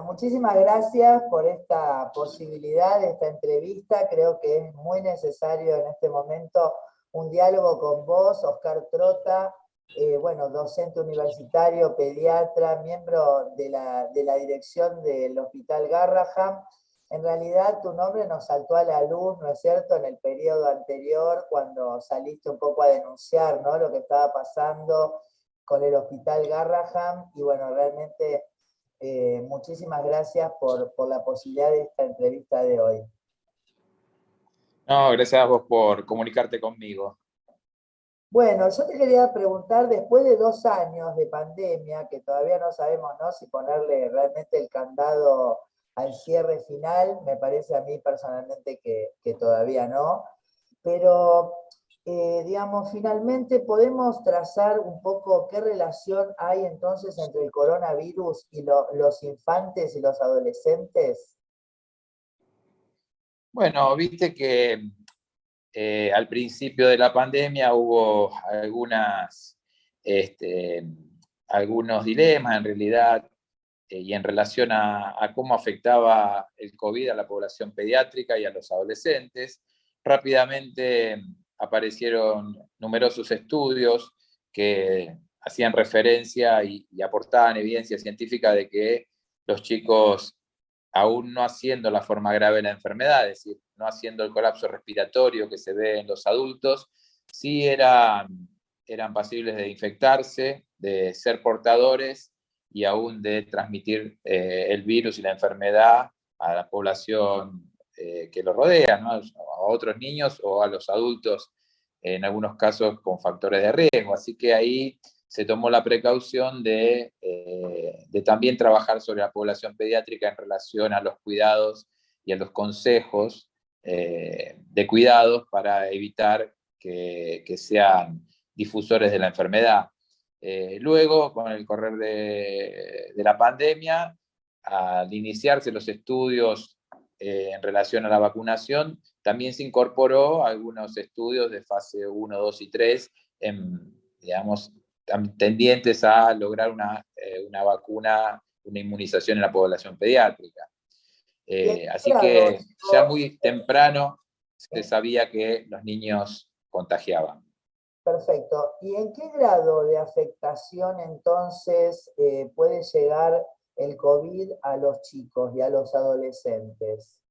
Muchísimas gracias por esta posibilidad, esta entrevista. Creo que es muy necesario en este momento un diálogo con vos, Oscar Trota, docente universitario, pediatra, miembro de la dirección del Hospital Garrahan. En realidad tu nombre nos saltó a la luz, ¿no es cierto?, en el periodo anterior, cuando saliste un poco a denunciar, ¿no?, lo que estaba pasando con el Hospital Garrahan, y bueno, realmente muchísimas gracias por la posibilidad de esta entrevista de hoy. No, gracias a vos por comunicarte conmigo. Bueno, yo te quería preguntar, después de 2 años de pandemia, que todavía no sabemos, ¿no?, si ponerle realmente el candado al cierre final, me parece a mí personalmente que todavía no, pero digamos, finalmente podemos trazar un poco qué relación hay entonces entre el coronavirus y los infantes y los adolescentes. Bueno, viste que al principio de la pandemia hubo algunos dilemas en realidad, y en relación a cómo afectaba el COVID a la población pediátrica y a los adolescentes. Rápidamente aparecieron numerosos estudios que hacían referencia y aportaban evidencia científica de que los chicos, aún no haciendo la forma grave de la enfermedad, es decir, no haciendo el colapso respiratorio que se ve en los adultos, sí eran pasibles de infectarse, de ser portadores y aún de transmitir el virus y la enfermedad a la población que lo rodea, ¿no?, a otros niños o a los adultos, en algunos casos con factores de riesgo. Así que ahí se tomó la precaución de también trabajar sobre la población pediátrica en relación a los cuidados y a los consejos de cuidados para evitar que sean difusores de la enfermedad. Luego, con el correr de la pandemia, al iniciarse los estudios en relación a la vacunación, también se incorporó algunos estudios de fase 1, 2 y 3, digamos, tendientes a lograr una vacuna, una inmunización en la población pediátrica. Así que ya muy temprano se sabía que los niños contagiaban. Perfecto. ¿Y en qué grado de afectación entonces puede llegar el COVID a los chicos y a los adolescentes?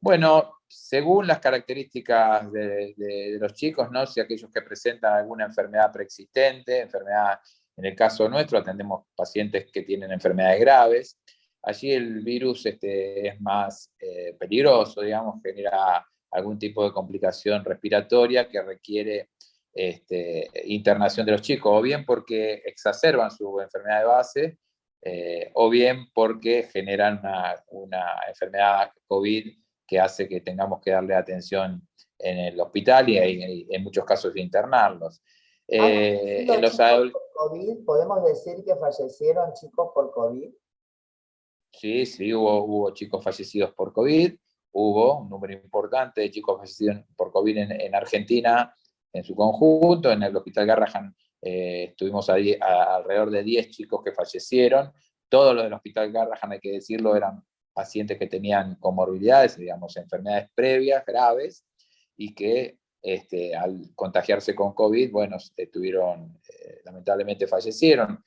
Bueno, según las características de los chicos, ¿no?, si aquellos que presentan alguna enfermedad preexistente, en el caso nuestro atendemos pacientes que tienen enfermedades graves, allí el virus es más peligroso, digamos, genera algún tipo de complicación respiratoria que requiere internación de los chicos, o bien porque exacerban su enfermedad de base, o bien porque generan una enfermedad COVID que hace que tengamos que darle atención en el hospital y en muchos casos internarlos. En los chicos por COVID, ¿podemos decir que fallecieron chicos por COVID? Sí, hubo chicos fallecidos por COVID, hubo un número importante de chicos fallecidos por COVID en Argentina en su conjunto. En el Hospital Garrahan estuvimos alrededor de 10 chicos que fallecieron. Todos los del Hospital Garrahan, hay que decirlo, eran pacientes que tenían comorbilidades, digamos, enfermedades previas, graves, y que al contagiarse con COVID, bueno, lamentablemente fallecieron.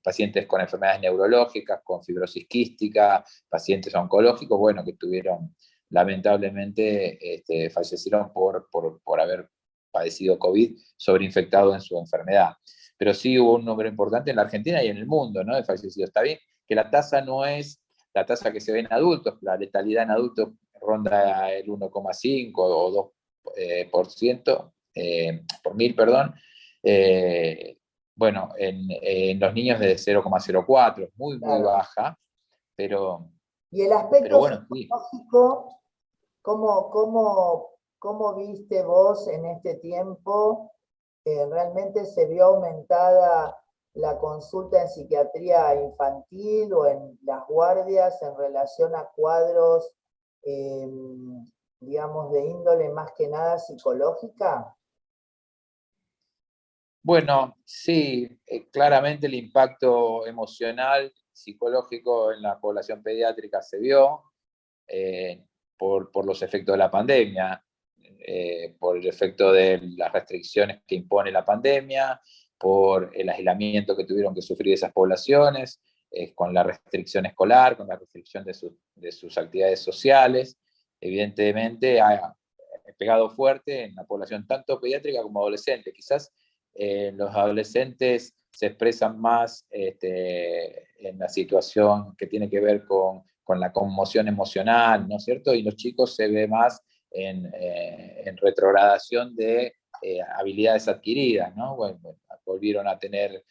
Pacientes con enfermedades neurológicas, con fibrosis quística, pacientes oncológicos, bueno, que tuvieron, lamentablemente, fallecieron por haber padecido COVID, sobreinfectado en su enfermedad. Pero sí hubo un número importante en la Argentina y en el mundo, ¿no?, de fallecidos. Está bien que la tasa no es la tasa que se ve en adultos, la letalidad en adultos ronda el 1,5 o 2% por mil, perdón. Bueno, en los niños de 0,04, muy Claro. baja, pero ¿Y el aspecto bueno, sí. psicológico, cómo viste vos en este tiempo? ¿Realmente se vio aumentada la consulta en psiquiatría infantil o en las guardias en relación a cuadros, digamos, de índole más que nada psicológica? Bueno, sí, claramente el impacto emocional psicológico en la población pediátrica se vio por los efectos de la pandemia, por el efecto de las restricciones que impone la pandemia, por el aislamiento que tuvieron que sufrir esas poblaciones, con la restricción escolar, con la restricción de sus actividades sociales. Evidentemente ha pegado fuerte en la población tanto pediátrica como adolescente. Quizás los adolescentes se expresan más en la situación que tiene que ver con la conmoción emocional, ¿no es cierto? Y los chicos se ve más en retrogradación de habilidades adquiridas, ¿no? Bueno, volvieron a tener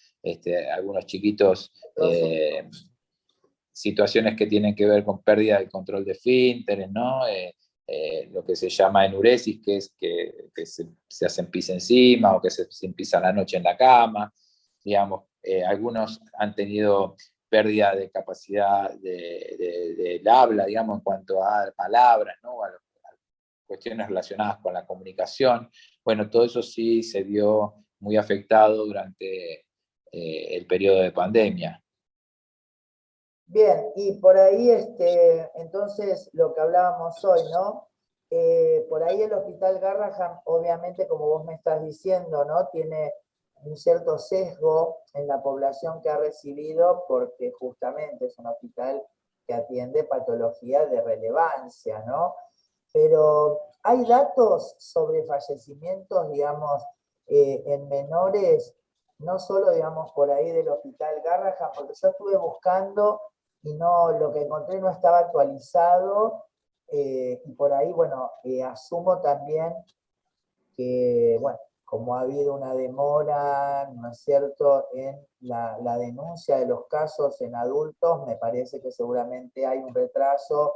algunos chiquitos situaciones que tienen que ver con pérdida del control de esfínteres, ¿no? Lo que se llama enuresis, que es que se hacen pis encima o que se pisa la noche en la cama, digamos. Algunos han tenido pérdida de capacidad del habla, digamos, en cuanto a palabras, ¿no? A cuestiones relacionadas con la comunicación. Bueno, todo eso sí se vio muy afectado durante el periodo de pandemia. Bien, y por ahí, entonces, lo que hablábamos hoy, ¿no? Por ahí el Hospital Garrahan, obviamente, como vos me estás diciendo, ¿no? Tiene un cierto sesgo en la población que ha recibido, porque justamente es un hospital que atiende patologías de relevancia, ¿no? Pero hay datos sobre fallecimientos, digamos, en menores, no solo, digamos, por ahí del Hospital Garrahan, porque yo estuve buscando y no, lo que encontré no estaba actualizado, y por ahí, bueno, asumo también que, bueno, como ha habido una demora, ¿no es cierto?, en la denuncia de los casos en adultos, me parece que seguramente hay un retraso,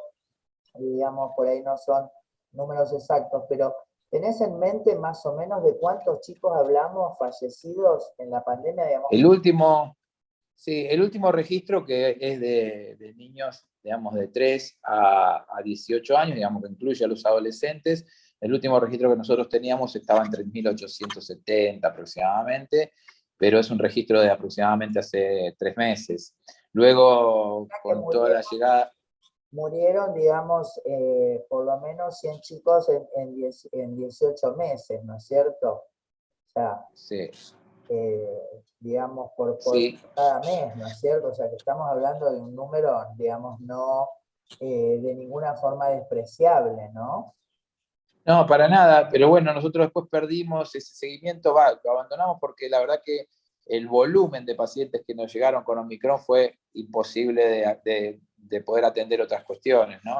digamos, por ahí no son números exactos, pero ¿tenés en mente más o menos de cuántos chicos hablamos fallecidos en la pandemia, digamos? El último, sí, el último registro que es de niños, digamos, de 3 a 18 años, digamos, que incluye a los adolescentes. El último registro que nosotros teníamos estaba en 3.870 aproximadamente, pero es un registro de aproximadamente hace 3 meses. Luego, con toda la llegada... Murieron, digamos, por lo menos 100 chicos en 18 meses, ¿no es cierto? O sea, Sí. digamos, por Sí. cada mes, ¿no es cierto? O sea, que estamos hablando de un número, digamos, no de ninguna forma despreciable, ¿no? No, para nada, pero bueno, nosotros después perdimos ese seguimiento, lo abandonamos porque la verdad que el volumen de pacientes que nos llegaron con Omicron fue imposible de poder atender otras cuestiones, ¿no?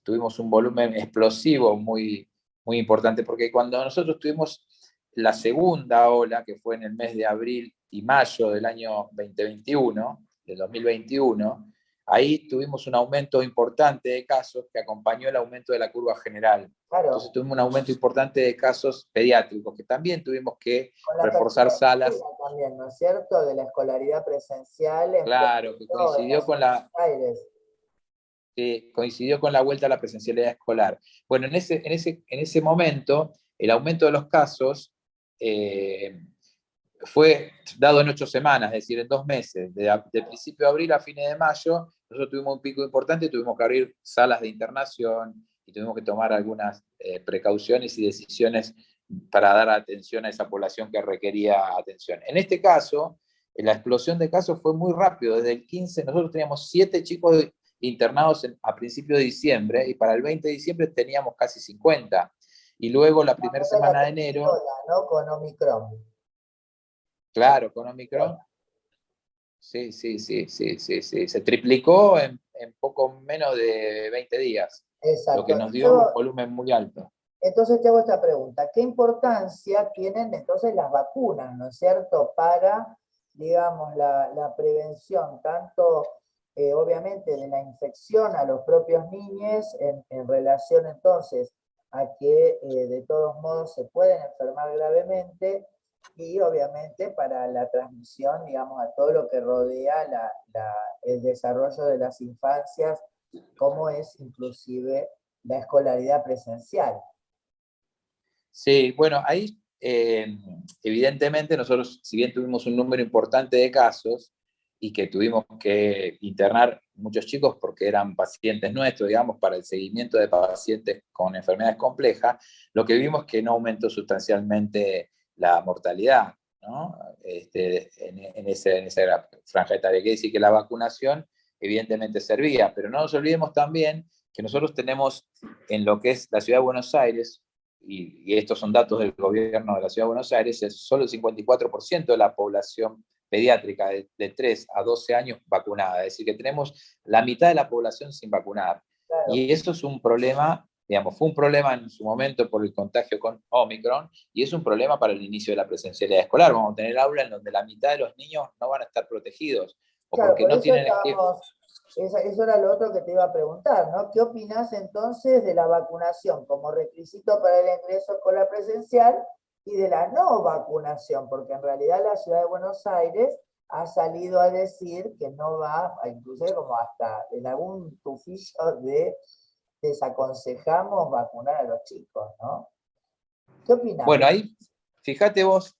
Tuvimos un volumen explosivo muy, muy importante, porque cuando nosotros tuvimos la segunda ola, que fue en el mes de abril y mayo del año 2021, del 2021, ahí tuvimos un aumento importante de casos que acompañó el aumento de la curva general. Claro. Entonces tuvimos un aumento importante de casos pediátricos, que también tuvimos que reforzar salas. También, ¿no es cierto? De la escolaridad presencial en claro, que coincidió con la... Aires. Que coincidió con la vuelta a la presencialidad escolar. Bueno, en ese momento, el aumento de los casos fue dado en 8 semanas, es decir, en 2 meses, de principio de abril a fines de mayo. Nosotros tuvimos un pico importante, tuvimos que abrir salas de internación y tuvimos que tomar algunas precauciones y decisiones para dar atención a esa población que requería atención. En este caso, la explosión de casos fue muy rápido. Desde el 15, nosotros teníamos 7 chicos internados a principios de diciembre, y para el 20 de diciembre teníamos casi 50. Y luego la primera semana de enero... ¿no? Con Omicron. Claro, con Omicron. Sí. Se triplicó en poco menos de 20 días. Exacto. Lo que nos dio un volumen muy alto. Entonces te hago esta pregunta. ¿Qué importancia tienen entonces las vacunas, ¿no es cierto?, para, digamos, la prevención, tanto obviamente de la infección a los propios niños, en relación entonces a que de todos modos se pueden enfermar gravemente, y obviamente para la transmisión, digamos, a todo lo que rodea el desarrollo de las infancias, como es inclusive la escolaridad presencial? Sí, bueno, ahí evidentemente nosotros, si bien tuvimos un número importante de casos, y que tuvimos que internar muchos chicos porque eran pacientes nuestros, digamos, para el seguimiento de pacientes con enfermedades complejas, lo que vimos es que no aumentó sustancialmente la mortalidad, ¿no? En esa franja etaria. Quiere decir que la vacunación evidentemente servía, pero no nos olvidemos también que nosotros tenemos en lo que es la Ciudad de Buenos Aires, y estos son datos del gobierno de la Ciudad de Buenos Aires, es solo el 54% de la población pediátrica de 3 a 12 años vacunada, es decir, que tenemos la mitad de la población sin vacunar. Claro. Y eso es un problema, digamos, fue un problema en su momento por el contagio con Omicron, y es un problema para el inicio de la presencialidad escolar. Vamos a tener aula en donde la mitad de los niños no van a estar protegidos, o Claro, porque por no eso tienen... eso era lo otro que te iba a preguntar, ¿no? ¿Qué opinás entonces de la vacunación como requisito para el ingreso escolar presencial y de la no vacunación? Porque en realidad la Ciudad de Buenos Aires ha salido a decir que no va, inclusive como hasta en algún tufillo de desaconsejamos vacunar a los chicos, ¿no? ¿Qué opinás? Bueno, ahí fíjate vos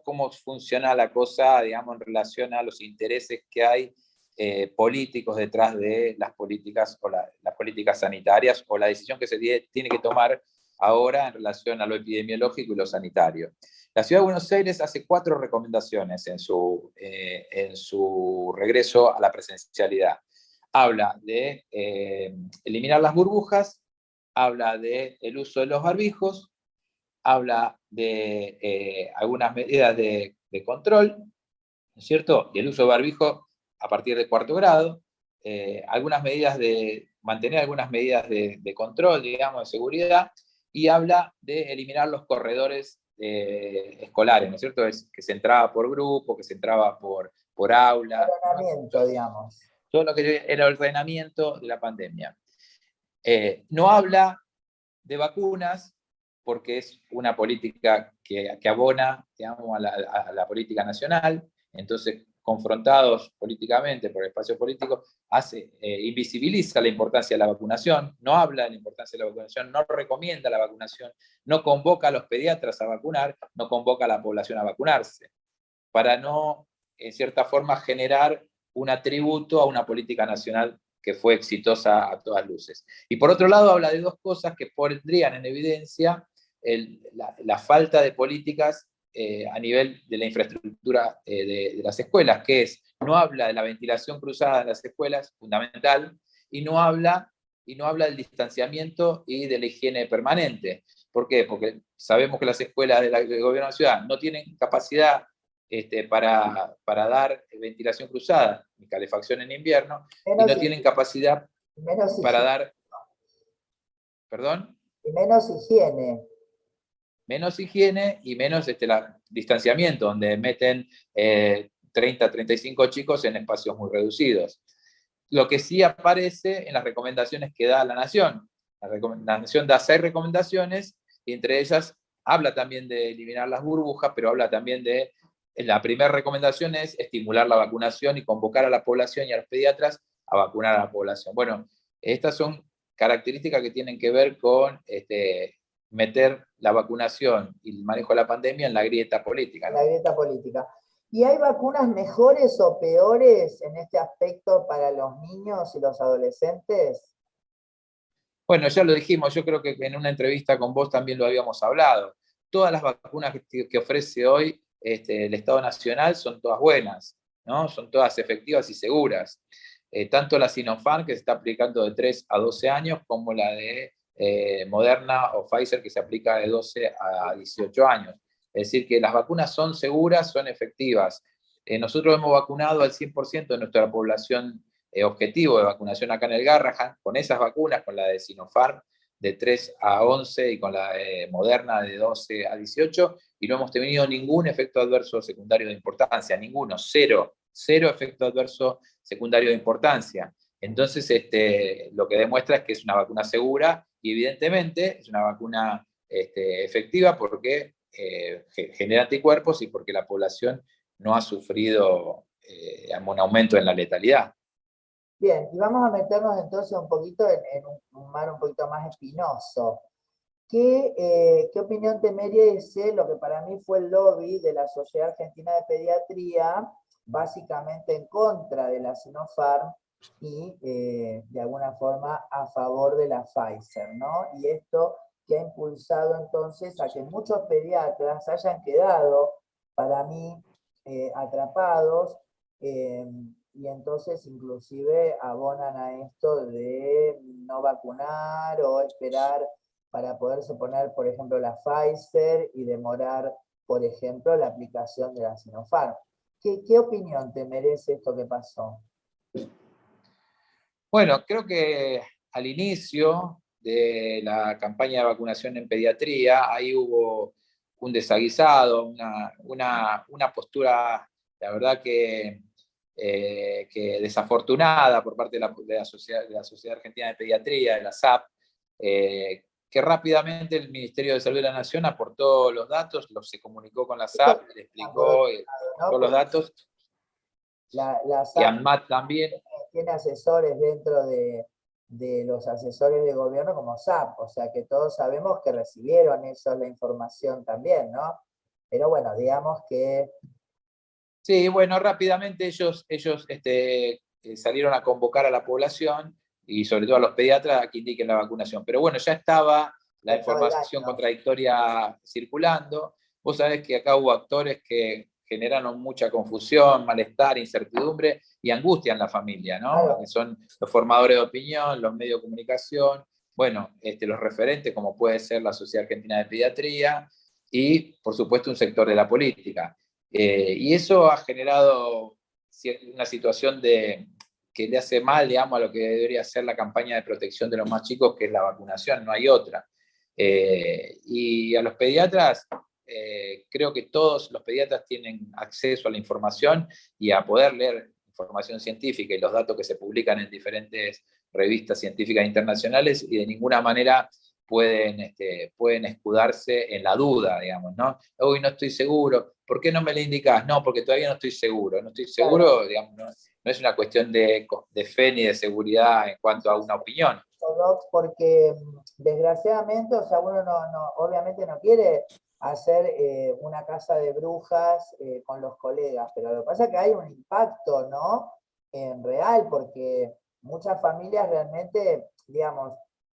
cómo funciona la cosa, digamos, en relación a los intereses que hay políticos detrás de las políticas o las políticas sanitarias, o la decisión que se tiene que tomar ahora en relación a lo epidemiológico y lo sanitario. La Ciudad de Buenos Aires hace 4 recomendaciones en su regreso a la presencialidad. Habla de eliminar las burbujas, habla del uso de los barbijos, habla de algunas medidas de control, ¿no es cierto? Y el uso de barbijo a partir de 4º grado, mantener algunas medidas de control, digamos, de seguridad, y habla de eliminar los corredores escolares, ¿no es cierto? Que se entraba por grupo, que se entraba por aula. Ordenamiento, digamos. Todo lo que era el ordenamiento de la pandemia. No habla de vacunas, porque es una política que abona, digamos, a la política nacional. Entonces, confrontados políticamente por el espacio político, invisibiliza la importancia de la vacunación, no habla de la importancia de la vacunación, no recomienda la vacunación, no convoca a los pediatras a vacunar, no convoca a la población a vacunarse, para no, en cierta forma, generar un atributo a una política nacional que fue exitosa a todas luces. Y por otro lado, habla de 2 cosas que pondrían en evidencia la falta de políticas a nivel de la infraestructura de las escuelas, que es, no habla de la ventilación cruzada en las escuelas, fundamental, y no habla del distanciamiento y de la higiene permanente. ¿Por qué? Porque sabemos que las escuelas del gobierno de la ciudad no tienen capacidad para dar ventilación cruzada y calefacción en invierno, y no tienen capacidad para dar, perdón, y menos higiene. Menos higiene y menos distanciamiento, donde meten 30, 35 chicos en espacios muy reducidos. Lo que sí aparece en las recomendaciones que da la Nación. La Nación da 6 recomendaciones, y entre ellas habla también de eliminar las burbujas, pero habla también de, la primera recomendación es estimular la vacunación y convocar a la población y a los pediatras a vacunar a la población. Bueno, estas son características que tienen que ver con meter la vacunación y el manejo de la pandemia en la grieta política, ¿no? La grieta política. ¿Y hay vacunas mejores o peores en este aspecto para los niños y los adolescentes? Bueno, ya lo dijimos, yo creo que en una entrevista con vos también lo habíamos hablado. Todas las vacunas que ofrece hoy el Estado Nacional son todas buenas, ¿no? Son todas efectivas y seguras. Tanto la Sinopharm, que se está aplicando de 3 a 12 años, como la de Moderna o Pfizer, que se aplica de 12 a 18 años. Es decir, que las vacunas son seguras, son efectivas. Nosotros hemos vacunado al 100% de nuestra población objetivo de vacunación acá en el Garrahan, con esas vacunas, con la de Sinopharm de 3 a 11 y con la de Moderna de 12 a 18, y no hemos tenido ningún efecto adverso secundario de importancia, ninguno, cero efecto adverso secundario de importancia. Entonces, lo que demuestra es que es una vacuna segura, y evidentemente es una vacuna efectiva porque genera anticuerpos y porque la población no ha sufrido un aumento en la letalidad. Bien, y vamos a meternos entonces un poquito en un mar un poquito más espinoso. ¿Qué opinión te merece lo que para mí fue el lobby de la Sociedad Argentina de Pediatría básicamente en contra de la Sinopharm y de alguna forma a favor de la Pfizer, ¿no? Y esto que ha impulsado entonces a que muchos pediatras hayan quedado, para mí, atrapados, y entonces inclusive abonan a esto de no vacunar o esperar para poderse poner, por ejemplo, la Pfizer y demorar, por ejemplo, la aplicación de la Sinopharm. ¿Qué opinión te merece esto que pasó? Bueno, creo que al inicio de la campaña de vacunación en pediatría, ahí hubo un desaguisado, una postura, la verdad que desafortunada por parte de la Sociedad Argentina de Pediatría, de la SAP, que rápidamente el Ministerio de Salud de la Nación aportó los datos, se comunicó con la SAP, le explicó ¿No? todos los datos, La y SAP ANMAT también. tiene asesores dentro de los asesores de gobierno como SAP, o sea que todos sabemos que recibieron ellos la información también, ¿no? Pero bueno, digamos que... Sí, bueno, rápidamente ellos salieron a convocar a la población y sobre todo a los pediatras a que indiquen la vacunación. Pero bueno, ya estaba la Ya estaba el información año. contradictoria circulando. Vos sabés que acá hubo actores que generaron mucha confusión, malestar, incertidumbre y angustia en la familia, ¿no? Claro. Que son los formadores de opinión, los medios de comunicación, bueno, los referentes como puede ser la Sociedad Argentina de Pediatría y, por supuesto, un sector de la política. Y eso ha generado una situación que le hace mal, digamos, a lo que debería ser la campaña de protección de los más chicos, que es la vacunación, no hay otra. Y a los pediatras, creo que todos los pediatras tienen acceso a la información y a poder leer información científica y los datos que se publican en diferentes revistas científicas internacionales, y de ninguna manera pueden escudarse en la duda, digamos, ¿no? Uy, no estoy seguro. ¿Por qué no me lo indicás? No, porque todavía no estoy seguro. No estoy seguro, Claro. digamos, no es una cuestión de fe ni de seguridad en cuanto a una opinión. Porque desgraciadamente, o sea, uno obviamente no quiere hacer una casa de brujas con los colegas, pero lo que pasa es que hay un impacto, ¿no? En real, porque muchas familias realmente, digamos,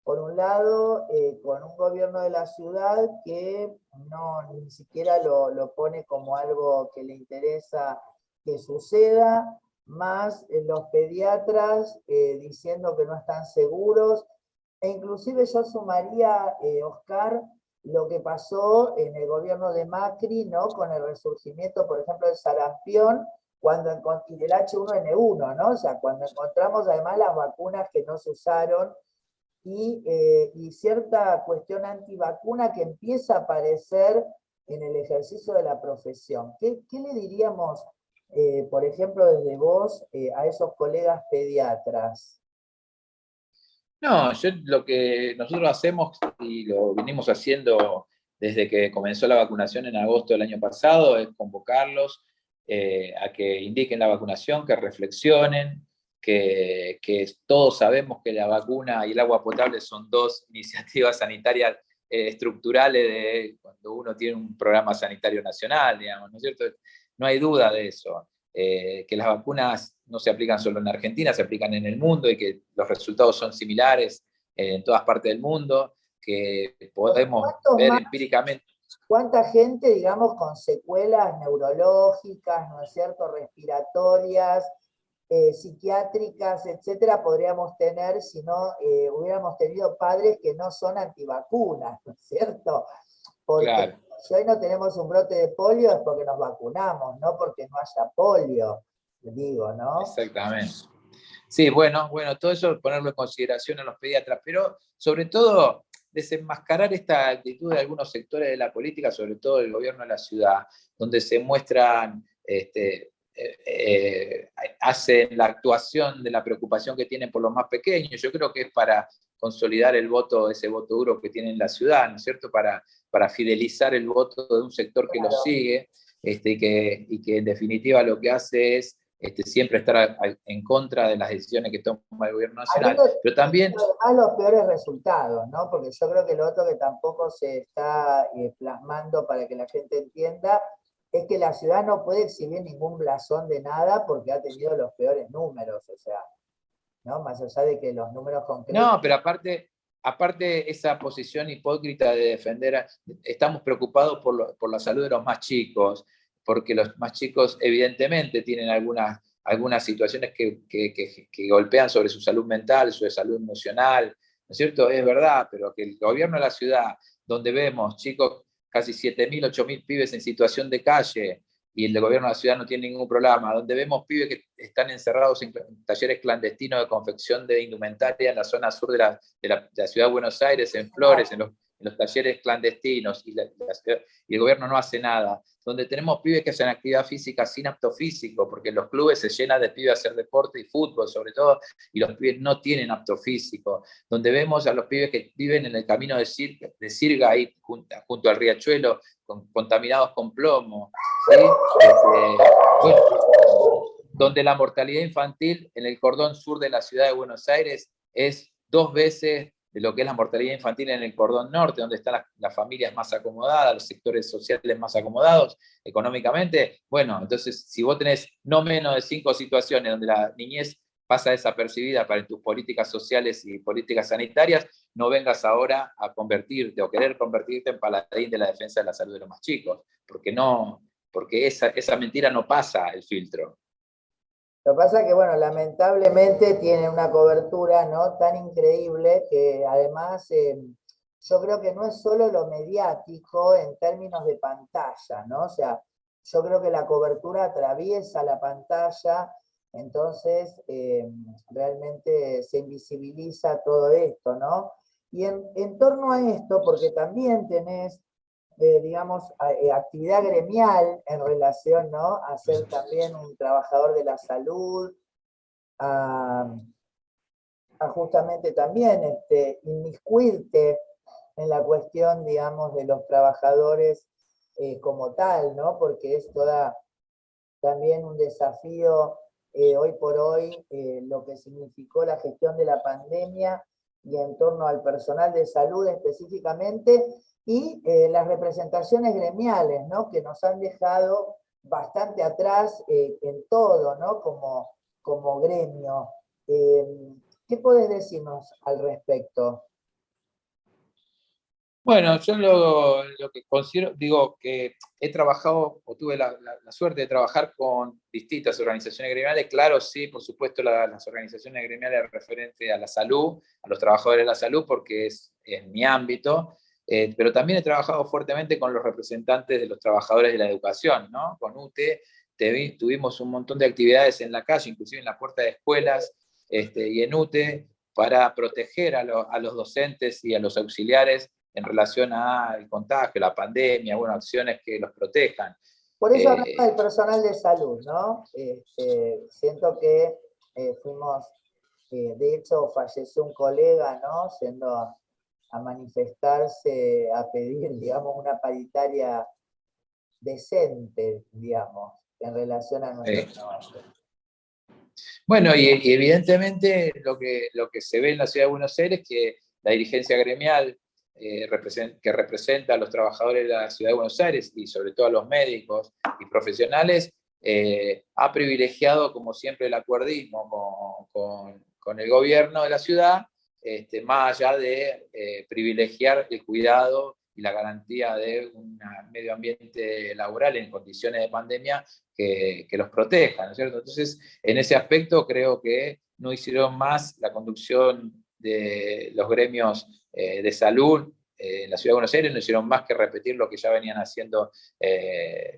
por un lado, con un gobierno de la ciudad que no ni siquiera lo pone como algo que le interesa que suceda, más los pediatras diciendo que no están seguros, e inclusive yo sumaría, Oscar, lo que pasó en el gobierno de Macri, ¿no? Con el resurgimiento, por ejemplo, del sarampión y del H1N1, ¿no? O sea, cuando encontramos además las vacunas que no se usaron y cierta cuestión antivacuna que empieza a aparecer en el ejercicio de la profesión. ¿Qué le diríamos, por ejemplo, desde vos, a esos colegas pediatras? No, lo que nosotros hacemos y lo venimos haciendo desde que comenzó la vacunación en agosto del año pasado es convocarlos a que indiquen la vacunación, que reflexionen, que todos sabemos que la vacuna y el agua potable son dos iniciativas sanitarias estructurales de cuando uno tiene un programa sanitario nacional, digamos, ¿no es cierto? No hay duda de eso. Que las vacunas no se aplican solo en Argentina, se aplican en el mundo y que los resultados son similares en todas partes del mundo, que podemos ver empíricamente. ¿Cuánta gente, digamos, con secuelas neurológicas, ¿no es cierto?, respiratorias, psiquiátricas, etcétera, podríamos tener si no hubiéramos tenido padres que no son antivacunas, ¿no es cierto? Porque claro. si hoy no tenemos un brote de polio es porque nos vacunamos, no porque no haya polio, digo, ¿no? Exactamente. Sí, bueno, todo eso ponerlo en consideración a los pediatras, pero sobre todo desenmascarar esta actitud de algunos sectores de la política, sobre todo del gobierno de la ciudad, donde se muestran, hacen la actuación de la preocupación que tienen por los más pequeños. Yo creo que es para consolidar el voto, ese voto duro que tiene en la ciudad, ¿no es cierto? Para fidelizar el voto de un sector que lo sigue, y que en definitiva lo que hace es siempre estar en contra de las decisiones que toma el gobierno nacional, pero también... Además los peores resultados, ¿no? Porque yo creo que lo otro que tampoco se está plasmando para que la gente entienda es que la ciudad no puede exhibir ningún blasón de nada porque ha tenido los peores números, o sea, ¿no? Más allá de que los números concretos... No, pero aparte esa posición hipócrita de defender, estamos preocupados por la salud de los más chicos, porque los más chicos evidentemente tienen algunas situaciones que golpean sobre su salud mental, su salud emocional, ¿no es cierto? Es verdad, pero que el gobierno de la ciudad, donde vemos chicos, casi 7.000, 8.000 pibes en situación de calle, y el gobierno de la ciudad no tiene ningún programa, donde vemos pibes que están encerrados en talleres clandestinos de confección de indumentaria en la zona sur de la ciudad de Buenos Aires, en Flores, en los talleres clandestinos, y el gobierno no hace nada, donde tenemos pibes que hacen actividad física sin apto físico, porque los clubes se llenan de pibes a hacer deporte y fútbol sobre todo, y los pibes no tienen apto físico, donde vemos a los pibes que viven en el camino de Sirga, ahí junto al riachuelo, contaminados con plomo, ¿sí? Bueno, donde la mortalidad infantil en el cordón sur de la ciudad de Buenos Aires es 2 veces de lo que es la mortalidad infantil en el cordón norte, donde están las familias más acomodadas, los sectores sociales más acomodados económicamente. Bueno, entonces, si vos tenés no menos de 5 situaciones donde la niñez pasa desapercibida para tus políticas sociales y políticas sanitarias, no vengas ahora a convertirte o querer convertirte en paladín de la defensa de la salud de los más chicos, porque esa mentira no pasa el filtro. Lo que pasa es que, bueno, lamentablemente tiene una cobertura, ¿no?, tan increíble que además yo creo que no es solo lo mediático en términos de pantalla, ¿no? O sea, yo creo que la cobertura atraviesa la pantalla, entonces realmente se invisibiliza todo esto, ¿no? Y en torno a esto, porque también tenés digamos, actividad gremial en relación, ¿no?, a ser también un trabajador de la salud, a, a justamente también inmiscuirte en la cuestión, digamos, de los trabajadores como tal, ¿no? Porque es toda también un desafío hoy por hoy lo que significó la gestión de la pandemia y en torno al personal de salud específicamente, y las representaciones gremiales, ¿no?, que nos han dejado bastante atrás en todo, ¿no?, como gremio. ¿Qué podés decirnos al respecto? Bueno, yo lo que considero, digo que he trabajado o tuve la suerte de trabajar con distintas organizaciones gremiales. Claro, sí, por supuesto, las organizaciones gremiales referentes a la salud, a los trabajadores de la salud, porque es mi ámbito, pero también he trabajado fuertemente con los representantes de los trabajadores de la educación, ¿no? Con UTE tuvimos un montón de actividades en la calle, inclusive en la puerta de escuelas, y en UTE, para proteger a los docentes y a los auxiliares en relación al contagio, la pandemia, bueno, acciones que los protejan. Por eso hablaba del personal de salud, ¿no? Siento que fuimos, de hecho falleció un colega, ¿no?, yendo a manifestarse, a pedir, digamos, una paritaria decente, digamos, en relación a nuestro trabajo. Bueno, y evidentemente lo que se ve en la ciudad de Buenos Aires es que la dirigencia gremial que representa a los trabajadores de la ciudad de Buenos Aires y sobre todo a los médicos y profesionales, ha privilegiado como siempre el acuerdismo con el gobierno de la ciudad, más allá de privilegiar el cuidado y la garantía de un medio ambiente laboral en condiciones de pandemia que los proteja, ¿no es cierto? Entonces, en ese aspecto creo que no hicieron más la conducción de los gremios de salud en la Ciudad de Buenos Aires, no hicieron más que repetir lo que ya venían haciendo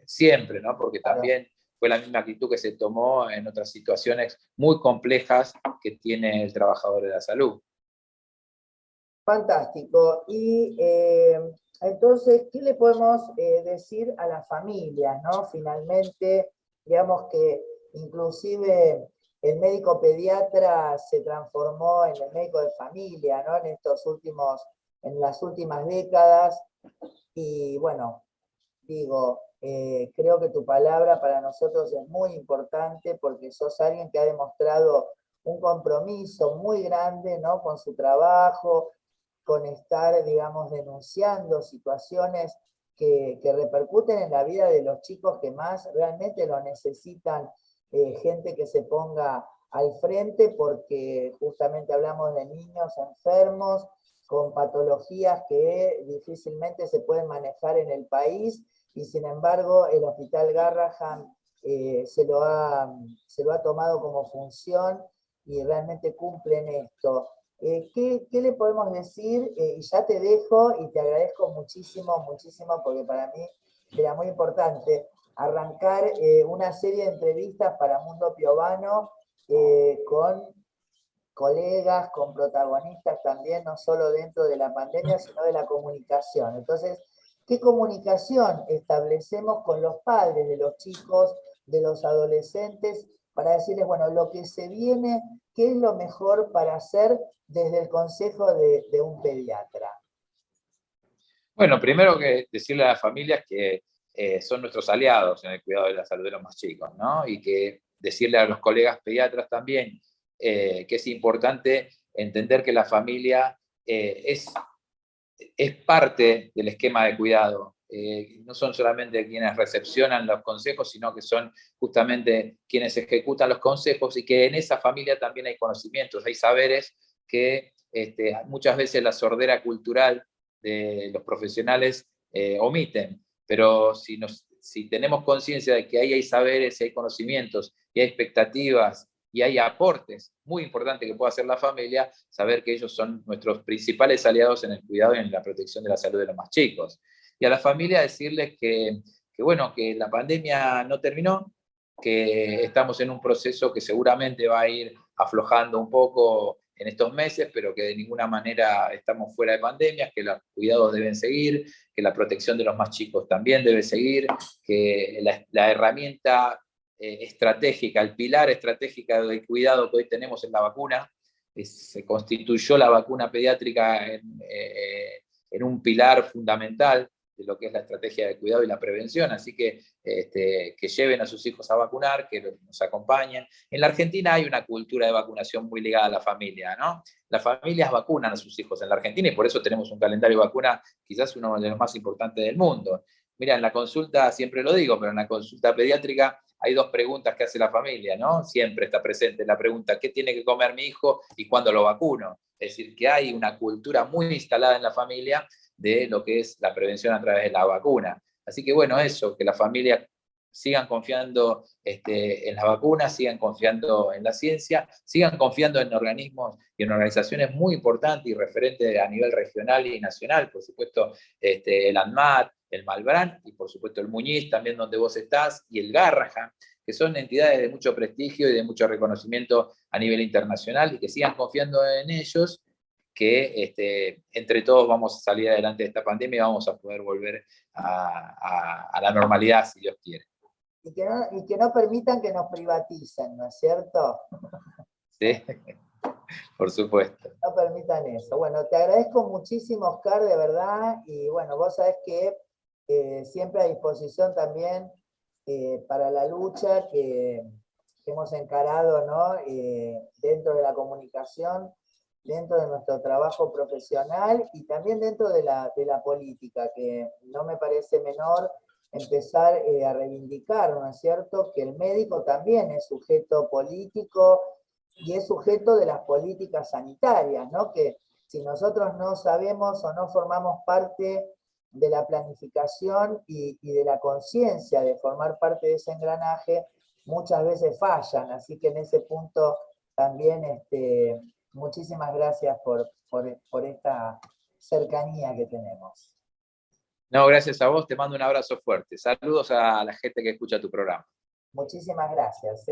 siempre, ¿no? Porque también fue la misma actitud que se tomó en otras situaciones muy complejas que tiene el trabajador de la salud. Fantástico. Y entonces, ¿qué le podemos decir a las familias, ¿no? Finalmente, digamos que inclusive el médico pediatra se transformó en el médico de familia, ¿no?, en las últimas décadas. Y bueno, digo, creo que tu palabra para nosotros es muy importante porque sos alguien que ha demostrado un compromiso muy grande, ¿no?, con su trabajo, con estar, digamos, denunciando situaciones que repercuten en la vida de los chicos que más realmente lo necesitan, gente que se ponga al frente, porque justamente hablamos de niños enfermos, con patologías que difícilmente se pueden manejar en el país, y sin embargo el Hospital Garrahan se lo ha tomado como función y realmente cumplen esto. ¿Qué le podemos decir? Y ya te dejo y te agradezco muchísimo, muchísimo, porque para mí era muy importante arrancar una serie de entrevistas para Mundo Piovano con colegas, con protagonistas también, no solo dentro de la pandemia, sino de la comunicación. Entonces, ¿qué comunicación establecemos con los padres de los chicos, de los adolescentes, para decirles, bueno, lo que se viene, qué es lo mejor para hacer desde el consejo de un pediatra? Bueno, primero que decirle a las familias que son nuestros aliados en el cuidado de la salud de los más chicos, ¿no? Y que decirle a los colegas pediatras también que es importante entender que la familia es parte del esquema de cuidado. No son solamente quienes recepcionan los consejos, sino que son justamente quienes ejecutan los consejos, y que en esa familia también hay conocimientos, hay saberes que muchas veces la sordera cultural de los profesionales omiten. Pero si tenemos conciencia de que ahí hay saberes, hay conocimientos y hay expectativas y hay aportes muy importantes que puede hacer la familia, saber que ellos son nuestros principales aliados en el cuidado y en la protección de la salud de los más chicos. Y a la familia decirles bueno, que la pandemia no terminó, que estamos en un proceso que seguramente va a ir aflojando un poco en estos meses, pero que de ninguna manera estamos fuera de pandemia, que los cuidados deben seguir, que la protección de los más chicos también debe seguir, que la herramienta estratégica, el pilar estratégico del cuidado que hoy tenemos en la vacuna, se constituyó la vacuna pediátrica en un pilar fundamental de lo que es la estrategia de cuidado y la prevención, así que lleven a sus hijos a vacunar, que nos acompañen. En la Argentina hay una cultura de vacunación muy ligada a la familia, ¿no? Las familias vacunan a sus hijos en la Argentina y por eso tenemos un calendario de vacuna quizás uno de los más importantes del mundo. Mira, en la consulta, siempre lo digo, pero en la consulta pediátrica hay dos preguntas que hace la familia, ¿no? Siempre está presente la pregunta, ¿qué tiene que comer mi hijo y cuándo lo vacuno? Es decir, que hay una cultura muy instalada en la familia de lo que es la prevención a través de la vacuna. Así que bueno, eso, que las familias sigan confiando en las vacunas, sigan confiando en la ciencia, sigan confiando en organismos y en organizaciones muy importantes y referentes a nivel regional y nacional, por supuesto el ANMAT, el Malbrán y por supuesto el Muñiz, también donde vos estás, y el Garrahan, que son entidades de mucho prestigio y de mucho reconocimiento a nivel internacional, y que sigan confiando en ellos, que entre todos vamos a salir adelante de esta pandemia y vamos a poder volver a la normalidad, si Dios quiere. Y que no permitan que nos privaticen, ¿no es cierto? Sí, por supuesto. No permitan eso. Bueno, te agradezco muchísimo, Oscar, de verdad, y bueno, vos sabés que siempre a disposición también para la lucha que hemos encarado, ¿no? Dentro de la comunicación, dentro de nuestro trabajo profesional y también dentro de la política, que no me parece menor empezar a reivindicar, ¿no es cierto?, que el médico también es sujeto político y es sujeto de las políticas sanitarias, ¿no? Que si nosotros no sabemos o no formamos parte de la planificación y de la conciencia de formar parte de ese engranaje, muchas veces fallan. Así que en ese punto también muchísimas gracias por esta cercanía que tenemos. No, gracias a vos, te mando un abrazo fuerte. Saludos a la gente que escucha tu programa. Muchísimas gracias.